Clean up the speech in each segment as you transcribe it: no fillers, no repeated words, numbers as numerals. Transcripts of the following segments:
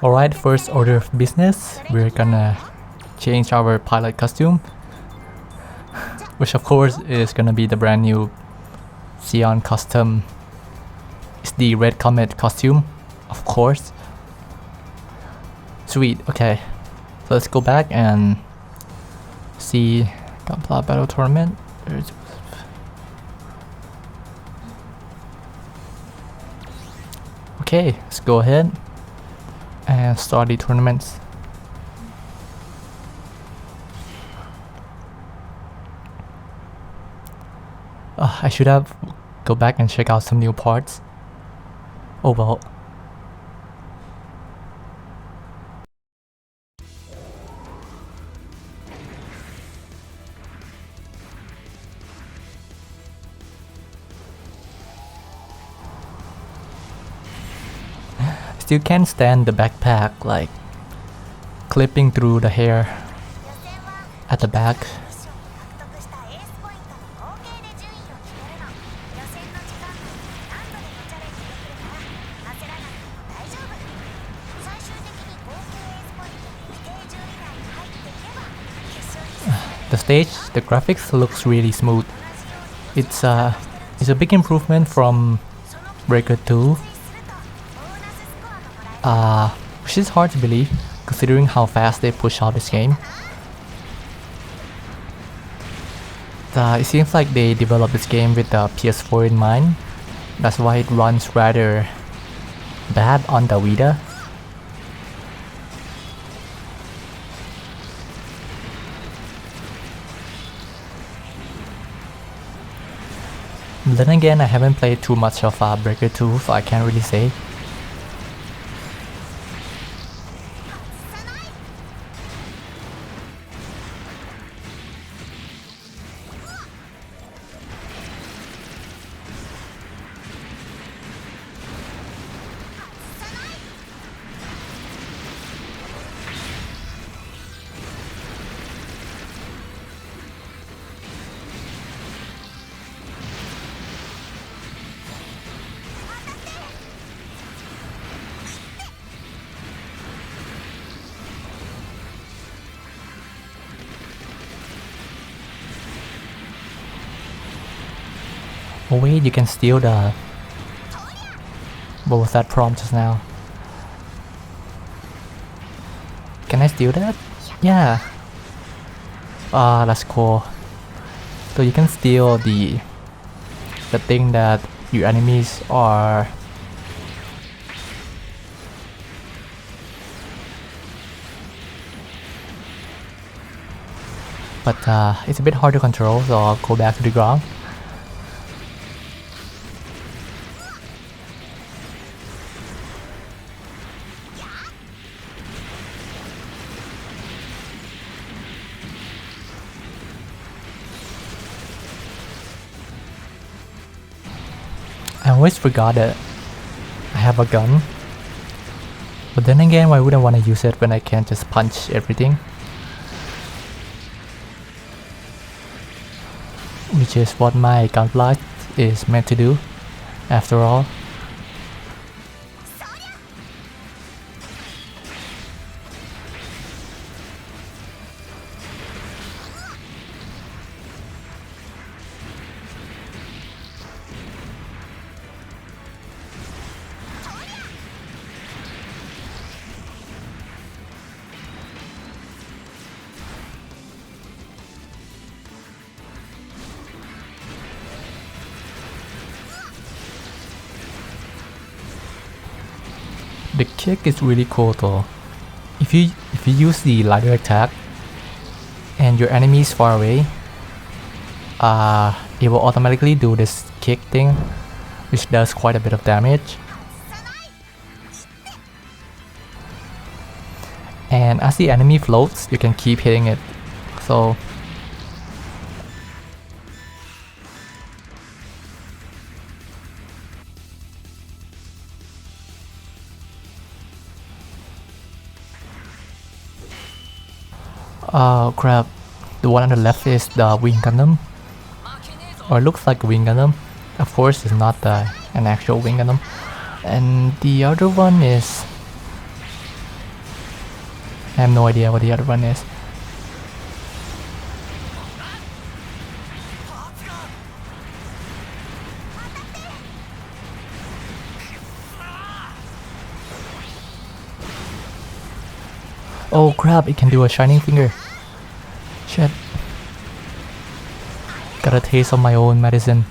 Alright, first order of business, we're gonna change our pilot costume, which of course is gonna be the brand new Xeon Custom. It's the Red Comet costume, of course. Sweet, okay. So let's go back and see Gunpla Battle Tournament. Okay, let's go ahead and start the tournaments. I should have go back and check out some new parts. Oh well. Still can't stand the backpack, like clipping through the hair at the back. The stage, the graphics looks really smooth. It's a big improvement from Breaker 2. Which is hard to believe considering how fast they push out this game. It seems like they developed this game with the PS4 in mind. That's why it runs rather bad on the Vita. Then again, I haven't played too much of Breaker 2, so I can't really say. Oh wait, you can steal the... What was that prompt just now? Can I steal that? Yeah. That's cool. So you can steal the thing that your enemies are... But it's a bit hard to control, so I'll go back to the ground. I always forgot that I have a gun, but then again, why would I want to use it when I can just punch everything? Which is what my Gunpla is meant to do, after all. The kick is really cool though. If you use the ladder attack and your enemy is far away, it will automatically do this kick thing, which does quite a bit of damage. And as the enemy floats, you can keep hitting it. So oh crap, the one on the left is the Wing Gundam. or looks like a wing Gundam. Of course, it's not an actual wing Gundam. And the other one is... I have no idea what the other one is. Oh crap, it can do a shining finger. Shit. Got a taste of my own medicine.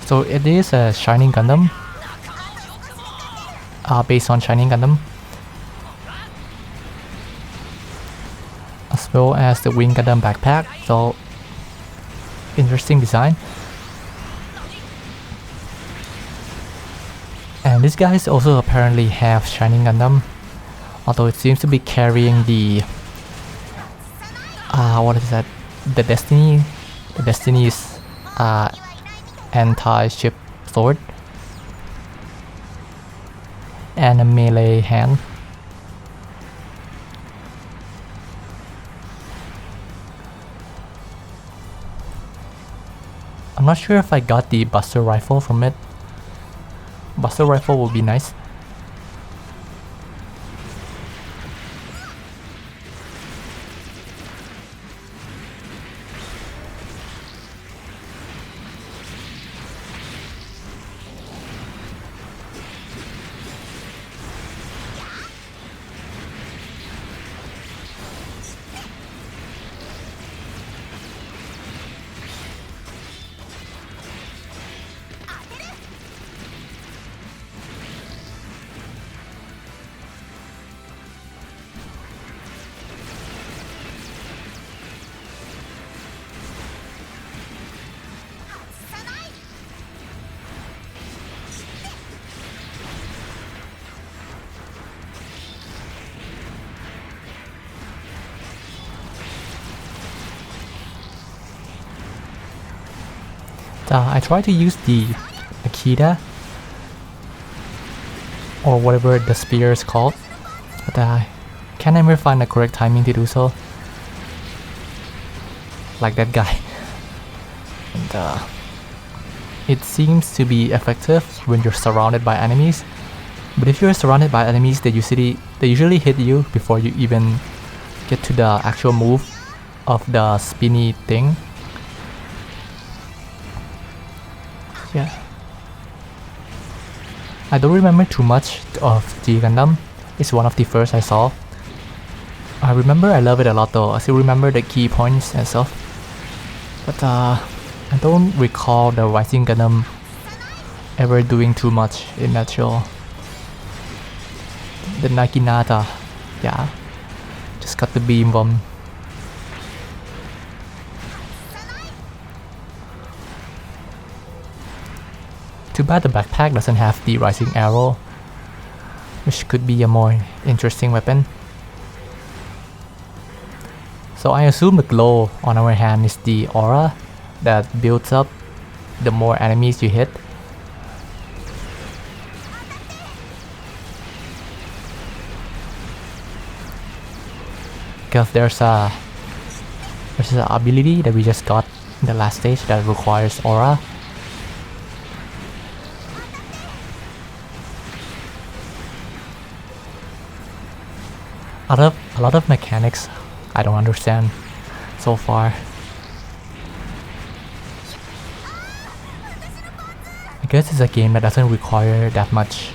So it is a Shining Gundam. Based on Shining Gundam. As well as the Wing Gundam backpack. So interesting design. And these guys also apparently have Shining Gundam. Although it seems to be carrying the... what is that? The Destiny... The Destiny's anti-ship sword. And a melee hand. I'm not sure if I got the Buster Rifle from it. Buster Rifle would be nice. I tried to use the Akita or whatever the spear is called, but I can't ever find the correct timing to do so. Like that guy. And it seems to be effective when you're surrounded by enemies, but if you're surrounded by enemies, they usually hit you before you even get to the actual move of the spinny thing. Yeah. I don't remember too much of G Gundam. It's one of the first I saw. I remember I love it a lot though. I still remember the key points and stuff. But I don't recall the Rising Gundam ever doing too much in that show. The Naginata, yeah. Just got the beam bomb. Too bad the backpack doesn't have the rising arrow, which could be a more interesting weapon. So I assume the glow on our hand is the aura that builds up the more enemies you hit. Because there's a ability that we just got in the last stage that requires aura. A lot of mechanics I don't understand so far. I guess it's a game that doesn't require that much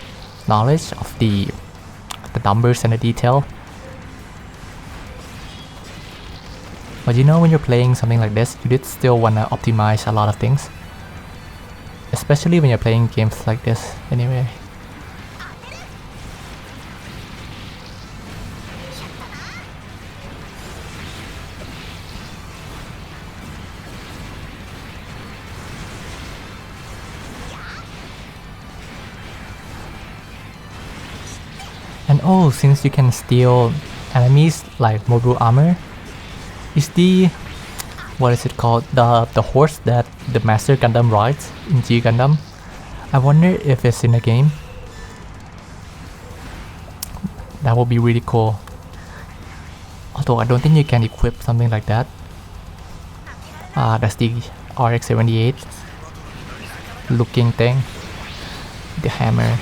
knowledge of the numbers and the detail. But you know, when you're playing something like this, you did still want to optimize a lot of things. Especially when you're playing games like this anyway. And oh, since you can steal enemies like mobile armor, is the, what is it called, the horse that the Master Gundam rides in G Gundam? I wonder if it's in the game. That would be really cool. Although I don't think you can equip something like that. That's the RX-78 looking thing, the hammer.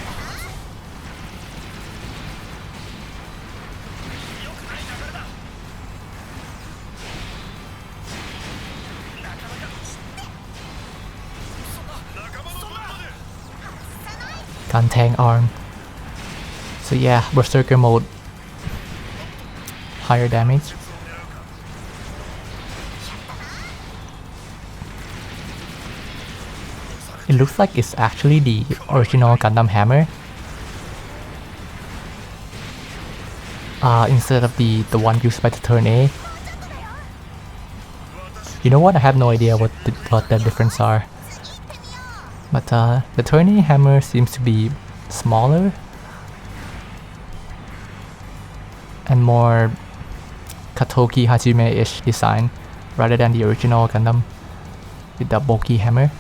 Gun tank arm. So yeah, berserker mode, higher damage. It looks like it's actually the original Gundam hammer, instead of the one used by the turn A. You know what? I have no idea what the difference are. But the turn A hammer seems to be smaller and more Katoki Hajime-ish design rather than the original Gundam with the bulky hammer.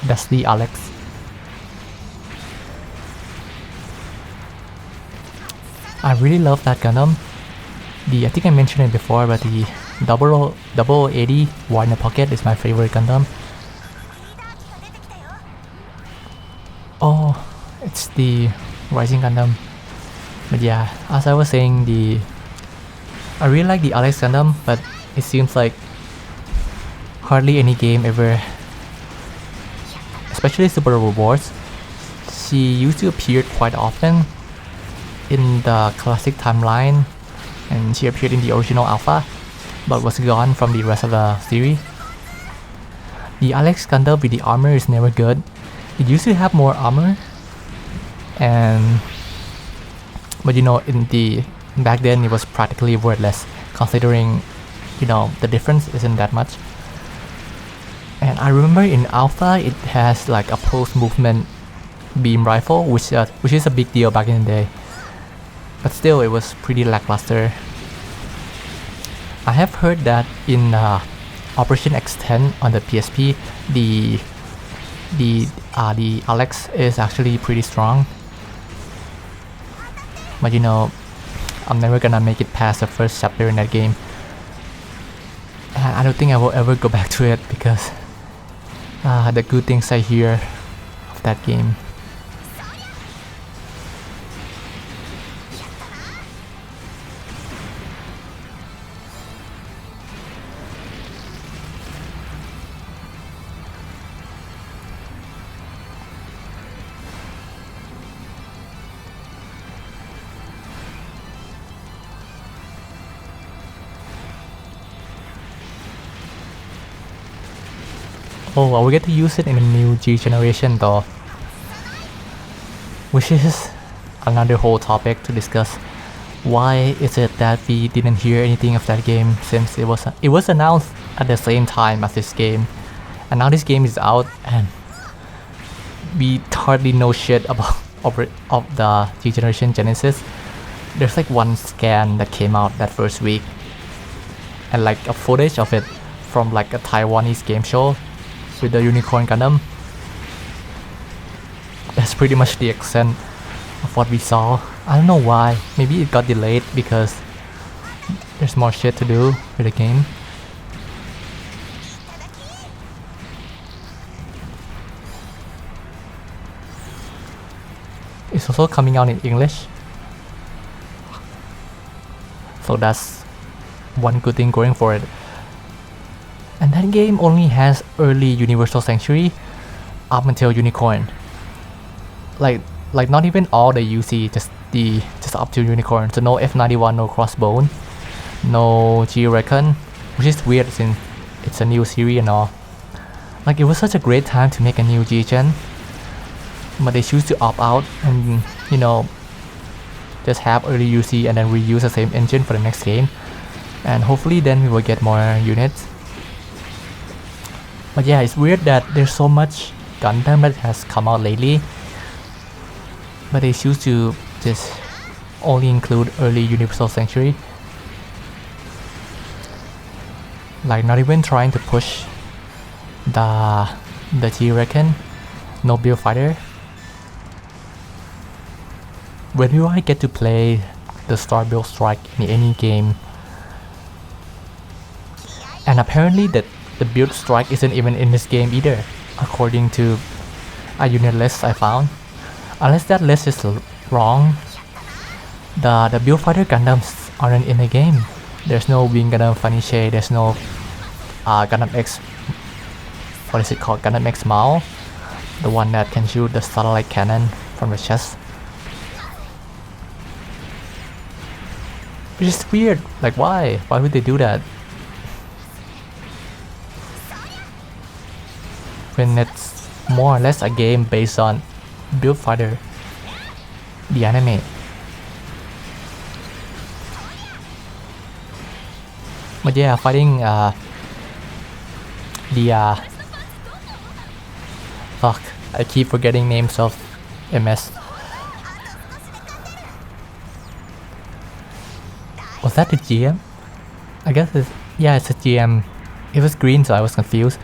That's the Alex. I really love that Gundam. I think I mentioned it before, but the 0080 War in the Pocket is my favorite Gundam. Oh, it's the Rising Gundam. But yeah, as I was saying, I really like the Alex Gundam, but it seems like hardly any game ever, especially Super Rewards. She used to appear quite often in the classic timeline, and she appeared in the original alpha, but was gone from the rest of the series. The Alex Gundam with the armor is never good. It used to have more armor, but you know, back then it was practically worthless, considering, you know, the difference isn't that much. And I remember in alpha it has like a pulse movement beam rifle, which is a big deal back in the day. But still, it was pretty lackluster. I have heard that in Operation X10 on the PSP, the Alex is actually pretty strong. But you know, I'm never gonna make it past the first chapter in that game. I don't think I will ever go back to it because the good things I hear of that game. Oh, I will get to use it in the new G generation though, which is another whole topic to discuss. Why is it that we didn't hear anything of that game since it was announced at the same time as this game, and now this game is out and we hardly know shit about of the G generation Genesis. There's like one scan that came out that first week, and like a footage of it from like a Taiwanese game show with the Unicorn Gundam. That's pretty much the extent of what we saw. I don't know why. Maybe it got delayed because there's more shit to do with the game. It's also coming out in English, so that's one good thing going for it. And that game only has early Universal Sanctuary up until Unicorn. Like not even all the UC, just up to Unicorn. So no F91, no Crossbone, no G-Recon, which is weird since it's a new series and all. Like, it was such a great time to make a new G-Gen, but they choose to opt out and, you know, just have early UC and then reuse the same engine for the next game. And hopefully then we will get more units. But yeah, it's weird that there's so much Gundam that has come out lately, but they choose to just only include early Universal Sanctuary. Like not even trying to push the T-Reckon, no build fighter. When will I get to play the Star Build Strike in any game? And apparently the build strike isn't even in this game either, according to a unit list I found. Unless that list is wrong, the build fighter Gundams aren't in the game. There's no Wing Gundam Faniche, there's no Gundam X, what is it called, Gundam X Mao, the one that can shoot the satellite cannon from the chest. Which is weird, like why would they do that? When it's more or less a game based on Build Fighter, the anime. But yeah, fighting fuck, I keep forgetting names of MS. Was that the GM? I guess it's, yeah, it's a GM. It was green, so I was confused.